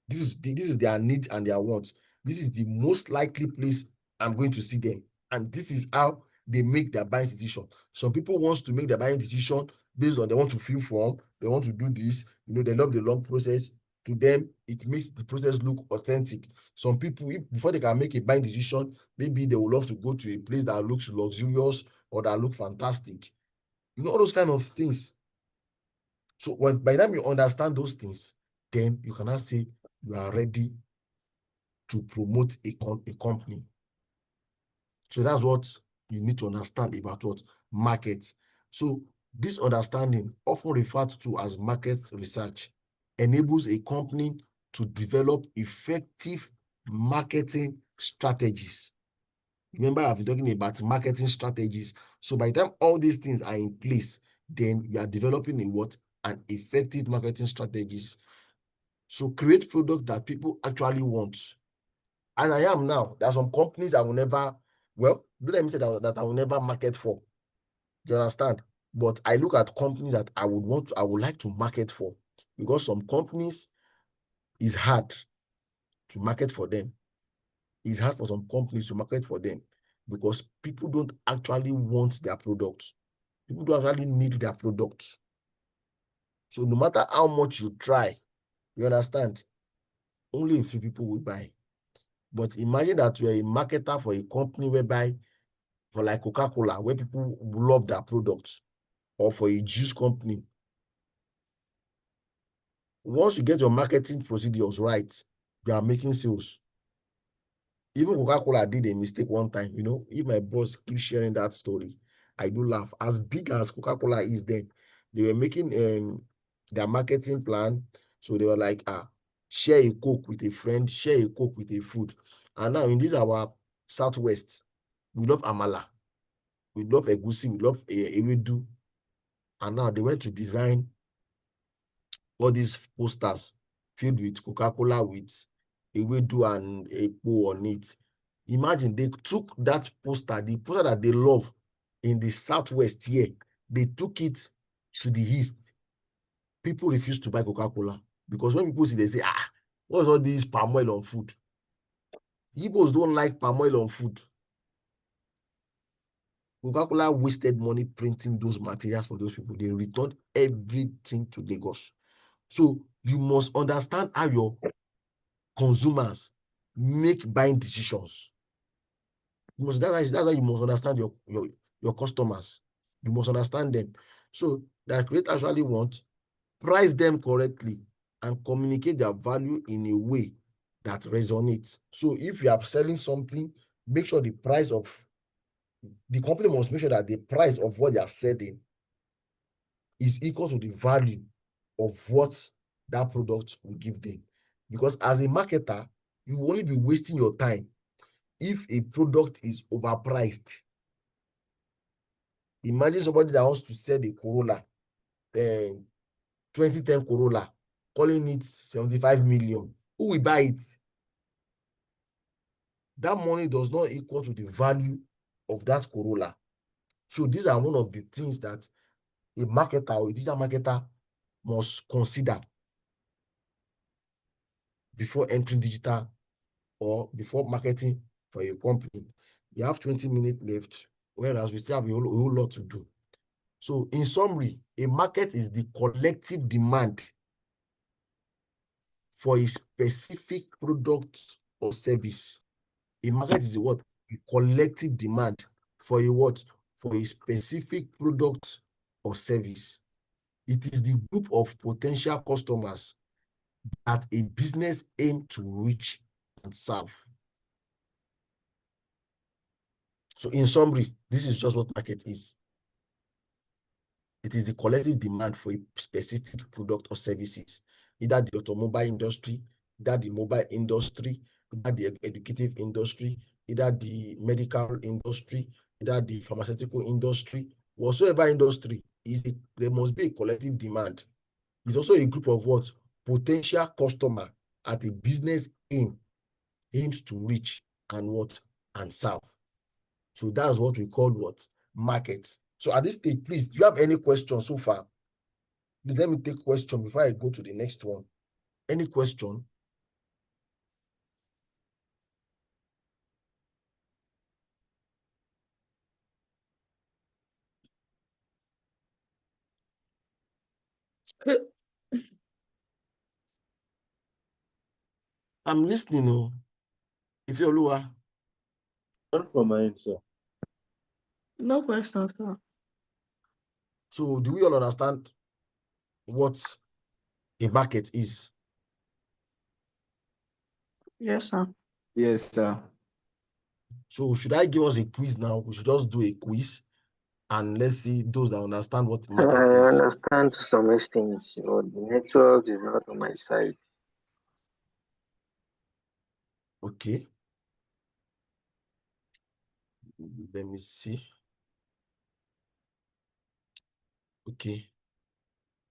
this is their need and their wants. This is the most likely place I'm going to see them. And this is how they make their buying decision. Some people want to make their buying decision based on they want to fill form, they want to do this, they love the long process. To them, it makes the process look authentic. Some people, before they can make a buying decision, maybe they would love to go to a place that looks luxurious or that look fantastic. All those kind of things. So by the time you understand those things, then you can now say you are ready to promote a company. So that's what you need to understand about what market. So this understanding, often referred to as market research, enables a company to develop effective marketing strategies. Remember, I've been talking about marketing strategies. So by the time all these things are in place, then you are developing an effective marketing strategies. So create products that people actually want. As I am now, there are some companies I will never, don't let me say that I will never market for. Do you understand? But I look at companies that I would like to market for, because some companies is hard to market for them. It's hard for some companies to market for them because people don't actually want their products. People don't actually need their products. So no matter how much you try, you understand, only a few people will buy. But imagine that you're a marketer for a company whereby, for like Coca-Cola, where people love their products, or for a juice company. Once you get your marketing procedures right, you are making sales. Even Coca-Cola did a mistake one time. If my boss keeps sharing that story, I do laugh. As big as Coca-Cola is then, they were making their marketing plan. So they were like, share a Coke with a friend, share a Coke with a food. And now in this our Southwest, we love amala, we love egusi, we love ewedu. And now they went to design all these posters filled with Coca-Cola with ewedu and epo on it. Imagine they took that poster, the poster that they love in the Southwest here, they took it to the East. People refuse to buy Coca-Cola because when people see, they say, what's all this palm oil on food? Igbos don't like palm oil on food. Coca-Cola wasted money printing those materials for those people. They returned everything to Lagos. So you must understand how your consumers make buying decisions. That's why you must understand your customers. You must understand them. So that creators actually want, price them correctly, and communicate their value in a way that resonates. So if you are selling something, make sure the company must make sure that the price of what they are selling is equal to the value of what that product will give them. Because as a marketer, you will only be wasting your time if a product is overpriced. Imagine somebody that wants to sell a Corolla, 2010 Corolla, calling it 75 million. Who will buy it? That money does not equal to the value of that Corolla. So these are one of the things that a marketer or a digital marketer must consider before entering digital or before marketing for a company. You have 20 minutes left, whereas we still have a whole lot to do. So in summary, a market is the collective demand for a specific product or service. A market is what? A collective demand for a what? For a specific product or service. It is the group of potential customers that a business aims to reach and serve. So in summary, this is just what market is. It is the collective demand for a specific product or services, either the automobile industry, either the mobile industry, either the educative industry, either the medical industry, either the pharmaceutical industry, whatsoever industry, there must be a collective demand. It's also a group of what? Potential customer at a business aims to reach and what? And serve. So that's what we call what? Market. So at this stage, please, do you have any questions so far? Please let me take question before I go to the next one. Any question? I'm listening. Oh. If you're Lua. Not from my end, sir. No question, sir. So do we all understand what a market is? Yes, sir. Yes, sir. So should I give us a quiz now? We should just do a quiz and let's see those that understand what market I is. understand to some extent, but the network is not on my side. Okay. Let me see. Okay.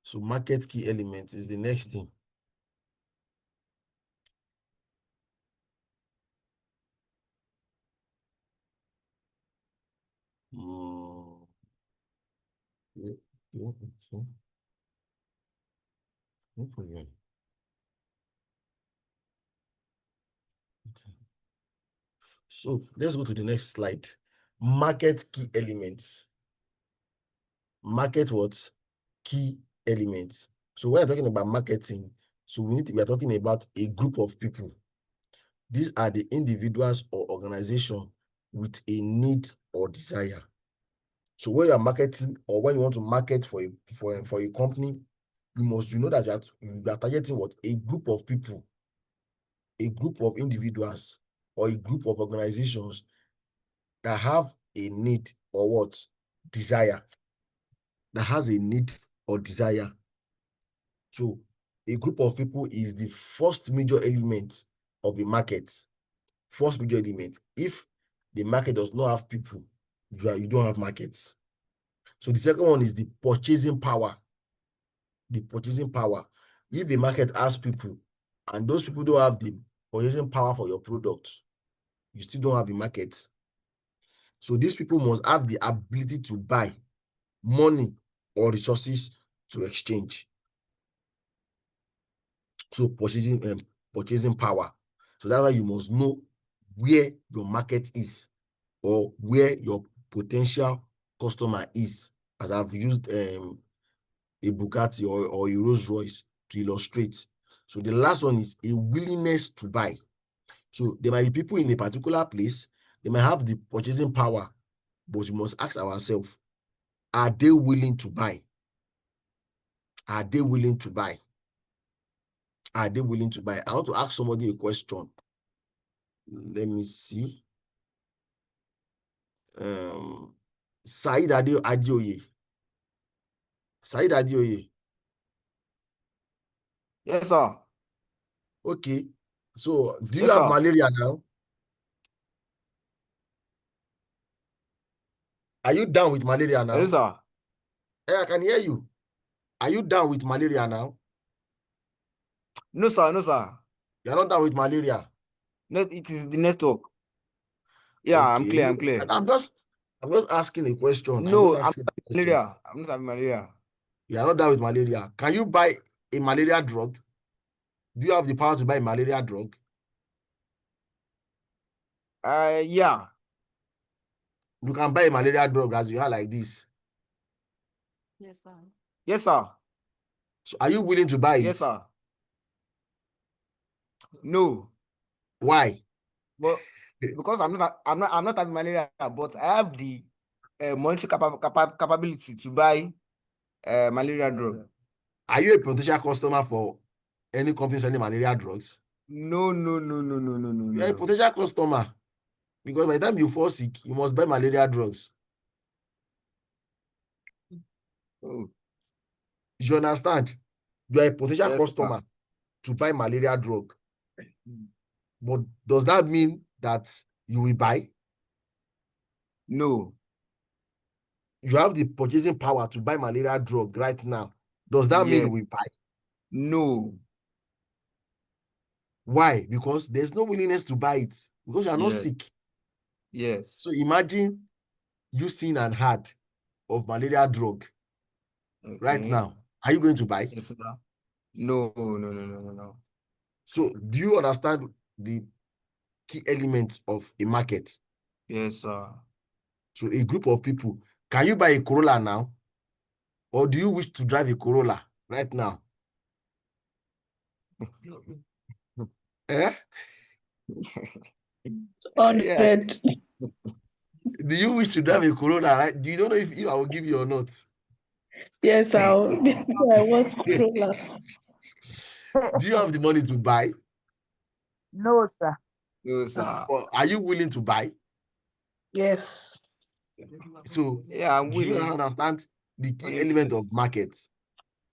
So market key element is the next thing. No problem. So let's go to the next slide. Market key elements. Market what? Key elements. So when we're talking about marketing, so we are talking about a group of people. These are the individuals or organization with a need or desire. So when you are marketing or when you want to market for a company, you know that you are targeting what? A group of people, a group of individuals, or a group of organizations that have a need or what? Desire. That has a need or desire. So a group of people is the first major element of a market. First major element. If the market does not have people, you don't have markets. So the second one is the purchasing power. The purchasing power. If the market has people and those people don't have the purchasing power for your product, you still don't have a market. So these people must have the ability to buy money or resources to exchange. So purchasing power. So that's why you must know where your market is or where your potential customer is. As I've used a Bugatti or a Rolls Royce to illustrate. So the last one is a willingness to buy. So there might be people in a particular place, they might have the purchasing power, but we must ask ourselves, are they willing to buy? Are they willing to buy? Are they willing to buy? I want to ask somebody a question. Let me see. Said Adioye. Said Adioye. Yes, sir. Okay. So, do you Yes, have sir. malaria now? Are you down with malaria now? Yes, sir. Hey, I can hear you. Are you down with malaria now? No, sir. No, sir. You're not down with malaria. No, it is the network. Yeah, I'm Okay. clear. I'm clear. I'm just asking a question. No, I'm just asking a I'm not question. malaria. I'm not having malaria. You are not down with malaria. Can you buy a malaria drug? Do you have the power to buy a malaria drug? Yeah. You can buy a malaria drug as you are like this. Yes, sir. Yes, sir. So are you willing to buy it? Yes, sir. No. Why? But because I'm not having malaria, but I have the monetary capability to buy malaria drug. Are you a potential customer for any company selling malaria drugs? No. You're a potential customer. Because by the time you fall sick, you must buy malaria drugs. Oh, You understand? You are a potential yes, sir. customer to buy malaria drug. But does that mean that you will buy? No. You have the purchasing power to buy malaria drug right now. Does that mean Yes. you will buy? No. Why? Because there's no willingness to buy it because you are not Yes. sick. Yes. So imagine you seeing an ad of malaria drug right Okay. now. Are you going to buy? Yes, sir. No, no, no, no, no, no. So do you understand the key elements of a market? Yes, sir. So a group of people, can you buy a Corolla now? Or do you wish to drive a Corolla right now? Eh? Yeah. 100. Do you wish to drive a Corolla, right? Do you don't know if I will give you or not? Yes, I was Corolla. Do you have the money to buy? No, sir. No, sir. Or are you willing to buy? Yes. So Yeah, I'm do you willing. understand the key Willing element to. of market?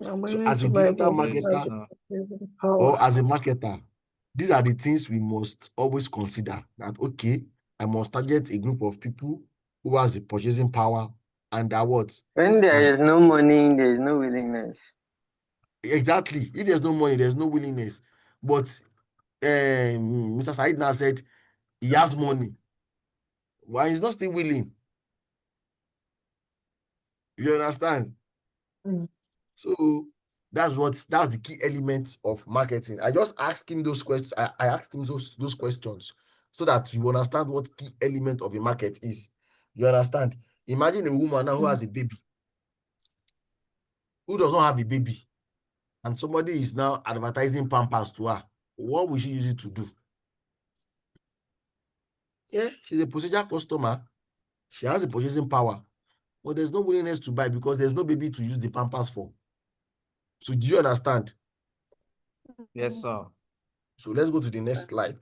I'm So willing as to a buy, digital but Yes, marketer sir. power. or as a marketer, these are the things we must always consider that, okay, I must target a group of people who has the purchasing power and that what? When there And is no money, there is no willingness. exactly, if there's no money, there's no willingness. But Mr. Said now said he has money. Why he's not still willing? You understand? Mm. So that's the key element of marketing. I just asked him those questions. I asked him those questions so that you understand what key element of a market is. You understand? Imagine a woman now who has a baby, who does not have a baby, and somebody is now advertising Pampers to her. What will she use it to do? Yeah, she's a potential customer. She has a purchasing power, but there's no willingness to buy because there's no baby to use the Pampers for. So do you understand? Yes, sir. So let's go to the next slide.